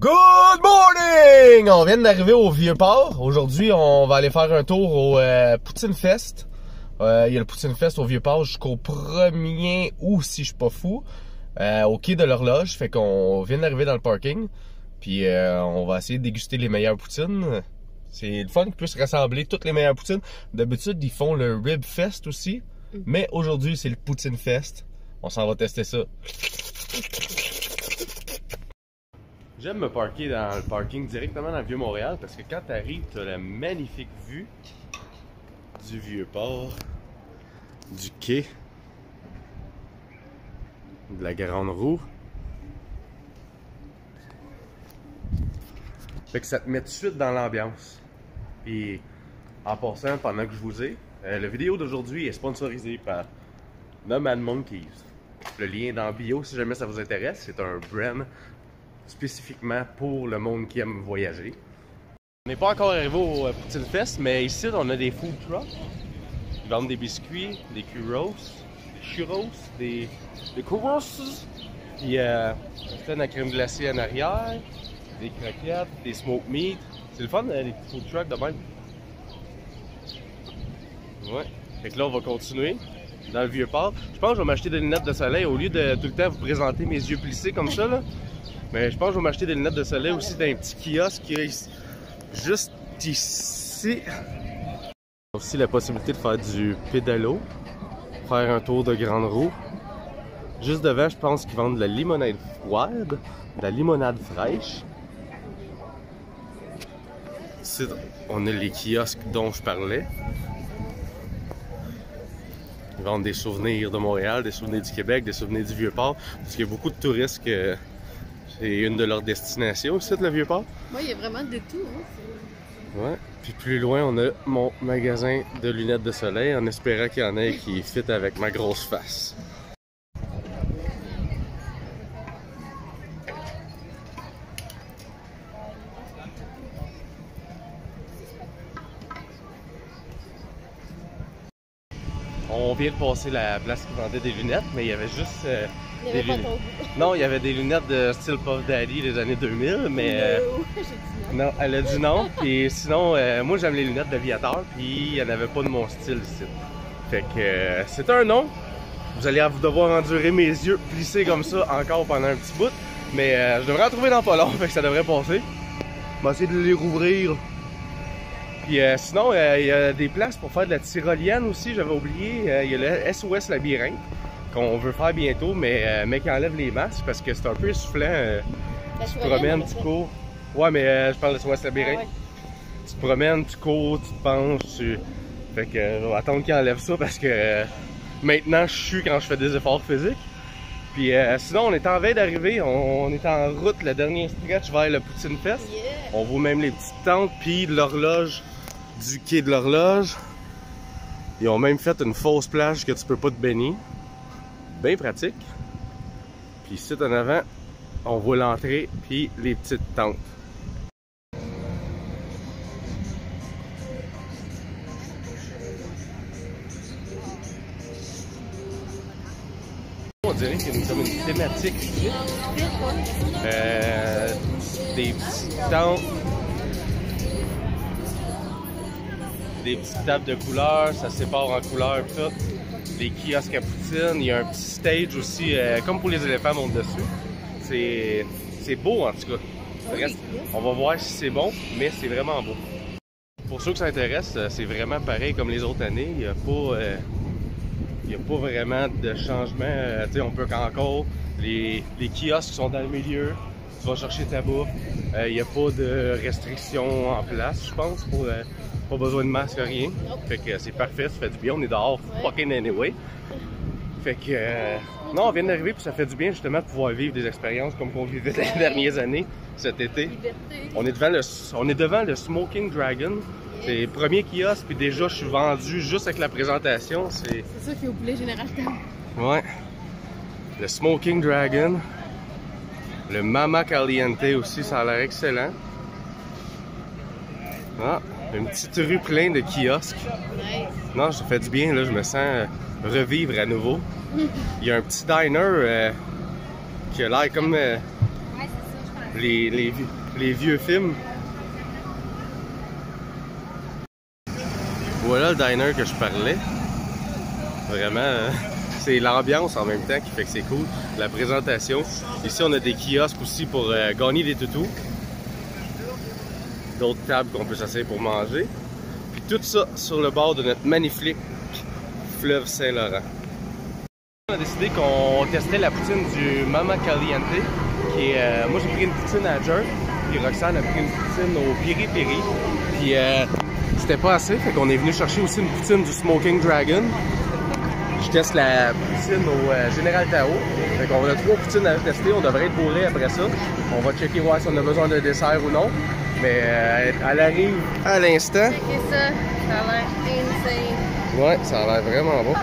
Good morning! On vient d'arriver au Vieux-Port. Aujourd'hui, on va aller faire un tour au Poutine Fest. Il y a le Poutine Fest au Vieux-Port jusqu'au 1er août, si je suis pas fou, au quai de l'Horloge. Fait qu'on vient d'arriver dans le parking. Puis on va essayer de déguster les meilleures poutines. C'est le fun qu'ils puissent rassembler toutes les meilleures poutines. D'habitude, ils font le Rib Fest aussi. Mais aujourd'hui, c'est le Poutine Fest. On s'en va tester ça. J'aime me parker dans le parking directement dans le Vieux-Montréal parce que quand tu arrives, tu as la magnifique vue du Vieux-Port, du quai, de la Grande Roue. Fait que ça te met tout de suite dans l'ambiance. Et en passant, pendant que je vous ai, la vidéo d'aujourd'hui est sponsorisée par Nomad Monkeys. Le lien dans bio si jamais ça vous intéresse, c'est un brand spécifiquement pour le monde qui aime voyager. On n'est pas encore arrivé au Poutine Fest, mais ici on a des food trucks. Ils vendent des biscuits, des churros, des churros, puis plein de crème glacée en arrière, des croquettes, des smoked meat. C'est le fun, les petits food trucks de même. Ouais. Fait que là on va continuer dans le Vieux-Port. Je pense que je vais m'acheter des lunettes de soleil au lieu de tout le temps vous présenter mes yeux plissés comme ça là. Mais je pense que je vais m'acheter des lunettes de soleil aussi dans un petit kiosque qui est juste ici. Il y a aussi la possibilité de faire du pédalo, faire un tour de Grande Roue. Juste devant, je pense qu'ils vendent de la limonade froide, de la limonade fraîche. Ici, on a les kiosques dont je parlais. Ils vendent des souvenirs de Montréal, des souvenirs du Québec, des souvenirs du Vieux-Port. Parce qu'il y a beaucoup de touristes que c'est une de leurs destinations aussi, le Vieux-Port. Oui, il y a vraiment de tout. Hein, ouais. Puis plus loin, on a mon magasin de lunettes de soleil en espérant qu'il y en ait qui fit avec ma grosse face. On vient de passer la place qui vendait des lunettes, mais il y avait juste des lunettes. Non, il y avait des lunettes de style Puff Daddy des années 2000, mais non, elle a dit non. Puis sinon, moi j'aime les lunettes d'aviateur, puis il n'y en avait pas de mon style ici. Fait que c'est un non. Vous allez devoir endurer mes yeux plissés comme ça encore pendant un petit bout, mais je devrais en trouver dans pas long, fait que ça devrait passer. On va essayer de les rouvrir. Puis sinon, il y a des places pour faire de la tyrolienne aussi, j'avais oublié. Il y a le SOS Labyrinthe qu'on veut faire bientôt, mais qui enlève les masques parce que c'est un peu essoufflant. Tu te promènes, tu cours. Ouais, mais je parle de SOS Labyrinthe. Ah, ouais. Tu te promènes, tu cours, tu te penches. Fait que je vais attendre qu'il enlève ça parce que maintenant je suis quand je fais des efforts physiques. Puis sinon, on est en veille d'arriver, on est en route, le dernier stretch vers le Poutine Fest. Yeah. On voit même les petites tentes, puis l'horloge du quai de l'Horloge. Ils ont même fait une fausse plage que tu peux pas te baigner. Bien pratique. Puis ici en avant, on voit l'entrée, puis les petites tentes. On dirait qu'il y a comme une thématique ici. Des petites tentes. Des petites tables de couleurs, ça se sépare en couleurs tout. Les kiosques à poutine, il y a un petit stage aussi, comme pour les éléphants montent dessus. C'est beau en tout cas. Reste, on va voir si c'est bon, mais c'est vraiment beau. Pour ceux que ça intéresse, c'est vraiment pareil comme les autres années. Il n'y a pas vraiment de changement. On peut encore, les kiosques sont dans le milieu, tu vas chercher ta bouffe. Il n'y a pas de restrictions en place, je pense, pas besoin de masque, rien. Fait que c'est parfait, ça fait du bien, on est dehors fucking anyway. Fait que non, on vient d'arriver puis ça fait du bien justement de pouvoir vivre des expériences comme qu'on vivait les dernières années, cet été. On est devant le Smoking Dragon. C'est le premier kiosque puis déjà je suis vendu juste avec la présentation. C'est ça qui est au poulet Général Tam. Ouais. Le Smoking Dragon. Le Mama Caliente aussi, ça a l'air excellent. Ah, une petite rue pleine de kiosques. Non, ça fait du bien, là, je me sens revivre à nouveau. Il y a un petit diner qui a l'air comme les vieux films. Voilà le diner que je parlais. Vraiment, c'est l'ambiance en même temps qui fait que c'est cool. La présentation. Ici, on a des kiosques aussi pour gagner des toutous. D'autres tables qu'on peut s'asseoir pour manger. Puis tout ça sur le bord de notre magnifique fleuve Saint-Laurent. On a décidé qu'on testait la poutine du Mama Caliente. Qui est, moi, j'ai pris une poutine à jerk. Puis Roxane a pris une poutine au piri-piri. Puis c'était pas assez, fait qu'on est venu chercher aussi une poutine du Smoking Dragon. Je teste la poutine au Général Tao. Fait qu'on a 3 poutines à tester, on devrait être bourré après ça. On va checker voir si on a besoin de dessert ou non. Mais elle arrive à l'instant. Checkez ça, ça a l'air insane. Ouais, ça a l'air vraiment bon.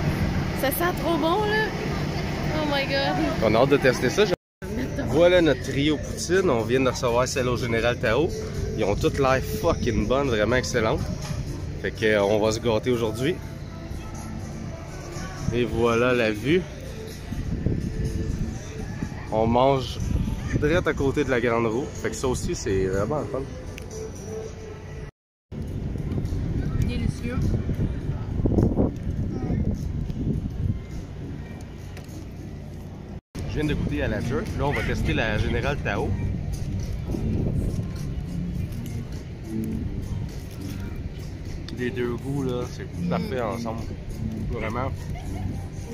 Ça sent trop bon là. Oh my god. On a hâte de tester ça. Voilà notre trio poutine. On vient de recevoir celle au Général Tao. Ils ont toutes l'air fucking bonnes, vraiment excellentes. Fait qu'on va se gâter aujourd'hui. Et voilà la vue. On mange direct à côté de la grande roue. Fait que ça aussi, c'est vraiment le fun. Délicieux. Je viens de goûter à la jerk. Là, on va tester la Générale Tao. Les deux goûts, là, c'est parfait ensemble. Vraiment.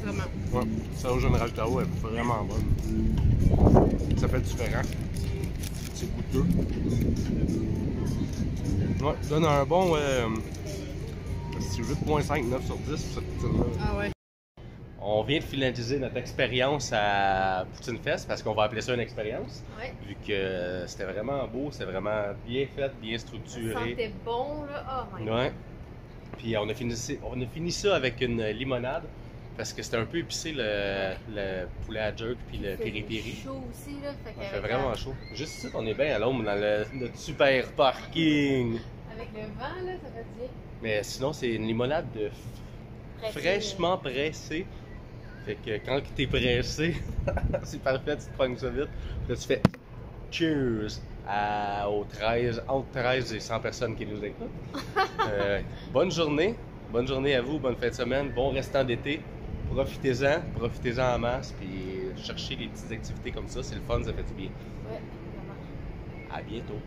Vraiment. Ouais, ça au Général Tao est vraiment bonne. Ça fait différent. C'est goûteux. Ouais, donne un bon 8.5, 9 sur 10 pour cette poutine-là. Ah ouais. On vient de finaliser notre expérience à Poutine Fest parce qu'on va appeler ça une expérience. Ouais. Vu que c'était vraiment beau, c'était vraiment bien fait, bien structuré. Ça sentait bon là. Oh my god. Ouais. Puis on a fini ça avec une limonade parce que c'était un peu épicé le poulet à jerk puis le piri-piri. Il fait chaud aussi là. Ça fait vraiment chaud. Juste ici, on est bien à l'ombre dans notre super parking. Avec le vent là, ça fait du bien. Mais sinon, c'est une limonade de fraîchement pressée. Fait que quand t'es pressé, c'est parfait, tu te prends ça vite. Là, tu fais cheers entre 13 et 100 personnes qui nous écoutent. Bonne journée à vous, bonne fin de semaine, bon restant d'été. Profitez-en en masse, puis cherchez les petites activités comme ça, c'est le fun, ça fait du bien. Ouais, vraiment. À bientôt.